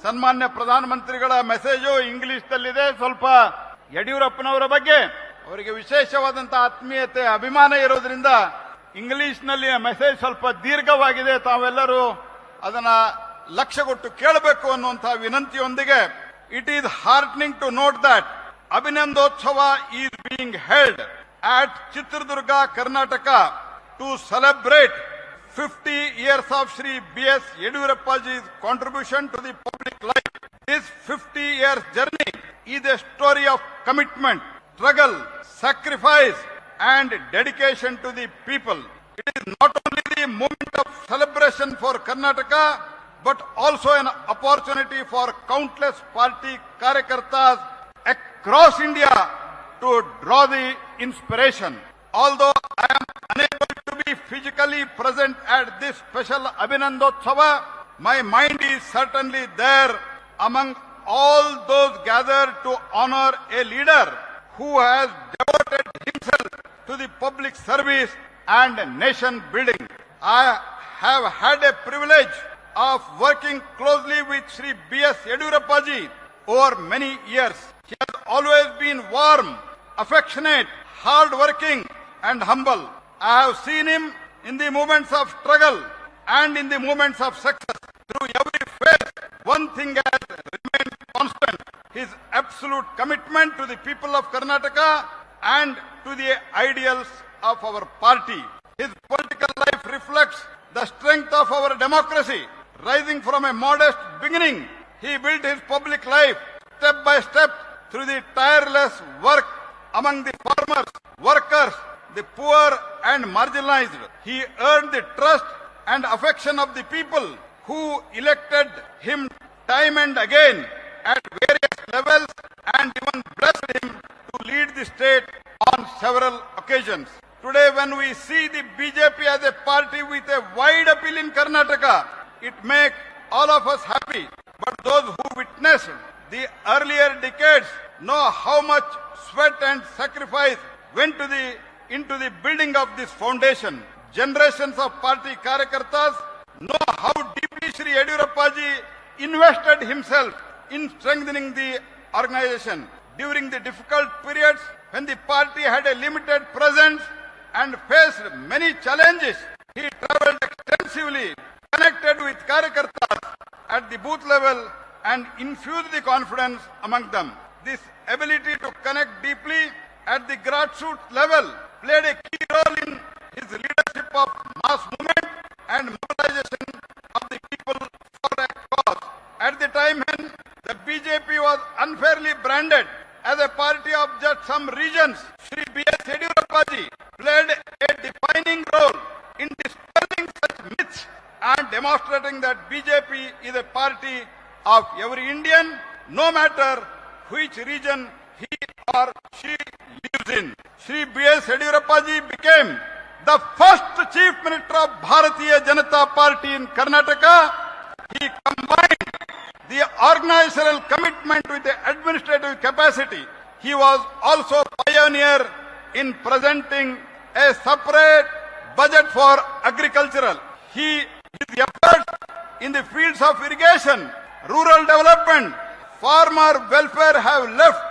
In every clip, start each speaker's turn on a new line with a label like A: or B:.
A: ಸನ್ಮಾನ್ಯ ಪ್ರಧಾನಮಂತ್ರಿಗಳ message English ನಲ್ಲಿದೆ. ಸ್ವಲ್ಪ ಯಡಿಯೂರಪ್ಪನವರ ಬಗ್ಗೆ ಅವರಿಗೆ ವಿಶೇಷವಾದಂತಹ ಆತ್ಮೀಯತೆ ಅಭಿಮಾನ ಇರೋದ್ರಿಂದ ಇಂಗ್ಲಿಷ್ ನಲ್ಲಿ ಮೆಸೇಜ್ ಸ್ವಲ್ಪ ದೀರ್ಘವಾಗಿದೆ. ತಾವೆಲ್ಲರೂ ಅದನ್ನ ಲಕ್ಷ್ಯ ಕೊಟ್ಟು ಕೇಳಬೇಕು ಅನ್ನುವಂತಹ ವಿನಂತಿಯೊಂದಿಗೆ, it is heartening to note that ಅಭಿನಂದೋತ್ಸವ is being held at Chitradurga, Karnataka to celebrate 50 years of Shri B.S. Yediyurappaji's contribution to the public life. This 50 years journey is a story of commitment, struggle, sacrifice and dedication to the people. It is not only the moment of celebration for Karnataka but also an opportunity for countless party karyakartas across India to draw the inspiration. Although I am unable to be physically present at this special Abhinandotsava, my mind is certainly there among all those gathered to honor a leader who has devoted himself to the public service and nation building. I have had a privilege of working closely with Shri B.S. Yediyurappaji over many years. He has always been warm, affectionate, hard-working and humble. I have seen him in the moments of struggle and in the moments of success. Through every phase, one thing has remained constant: his absolute commitment to the people of Karnataka and to the ideals of our party. His political life reflects the strength of our democracy. Rising from a modest beginning, he built his public life step by step through the tireless work among the farmers, workers, the poor and marginalized. He earned the trust and affection of the people who elected him time and again at various levels and even blessed him to lead the state on several occasions. Today, when we see the BJP as a party with a wide appeal in Karnataka, it makes all of us happy. But those who witnessed the earlier decades know how much sweat and sacrifice went into the building of this foundation. Generations of party karyakartas know how deeply Shri Yediyurappaji invested himself in strengthening the organization. During the difficult periods when the party had a limited presence and faced many challenges, he traveled extensively, connected with karyakartas at the booth level and infused the confidence among them. This ability to connect deeply at the grassroots level played a key role in his leadership of mass movement and mobilization of the people for a cause. At the time when the BJP was unfairly branded as a party of just some regions, Shri B.S. Yediyurappaji played a defining role in dispelling such myths and demonstrating that BJP is a party of every Indian, no matter which region he or she lives in. Shri B.S. Yediyurappaji became the first Chief Minister of Bharatiya Janata Party in Karnataka. He combined the organizational commitment with the administrative capacity. He was also pioneer in presenting a separate budget for agricultural. His efforts in the fields of irrigation, rural development, farmer welfare have left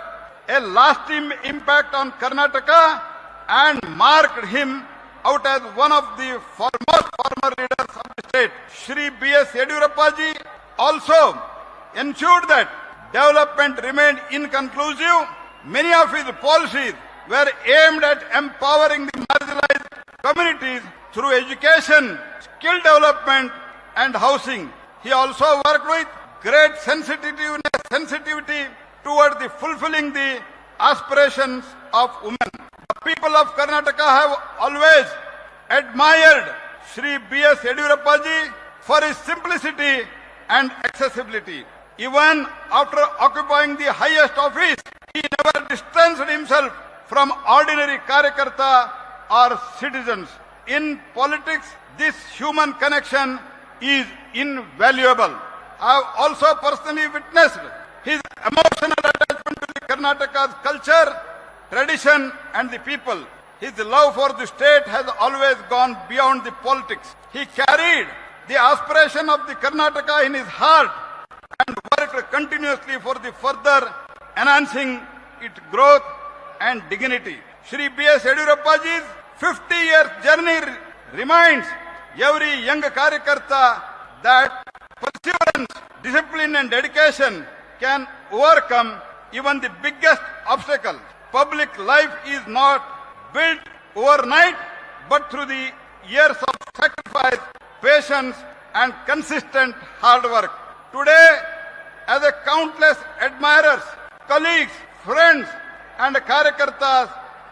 A: a lasting impact on Karnataka and marked him out as one of the foremost farmer leaders of the state. Shri B.S. Yediyurappaji also ensured that development remained inconclusive. Many of his policies were aimed at empowering the marginalized communities through education, skill development and housing. He also worked with great sensitivity towards the fulfilling the aspirations of women. The people of Karnataka have always admired Shri B.S. Yediyurappaji for his simplicity and accessibility. Even after occupying the highest office, he never distanced himself from ordinary karyakarta or citizens. In politics, this human connection is invaluable. I have also personally witnessed his emotional attachment to the Karnataka's culture, tradition and the people. His love for the state has always gone beyond the politics. He carried the aspiration of the Karnataka in his heart and worked continuously for the further enhancing its growth and dignity. Shri B.S. Yediyurappaji's 50-year journey reminds every young Karyakarta that perseverance, discipline and dedication can overcome even the biggest obstacle. Public life is not built overnight, but through the years of sacrifice, patience and consistent hard work. Today, as a countless admirers, colleagues, friends and Karyakartas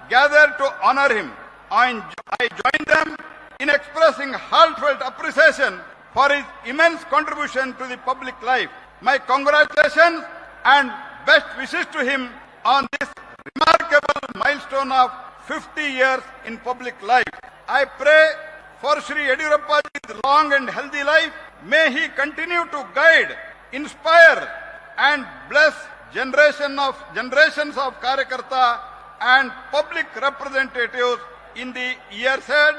A: gather to honor him, I join them in expressing heartfelt appreciation for his immense contribution to the public life. My congratulations and best wishes to him on this remarkable milestone of 50 years in public life. I pray for Shri Yediyurappa's long and healthy life. May he continue to guide, inspire and bless generations of Karyakarta and public representatives in the years ahead.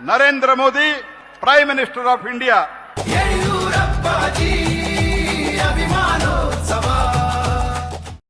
A: Narendra Modi, Prime Minister of India.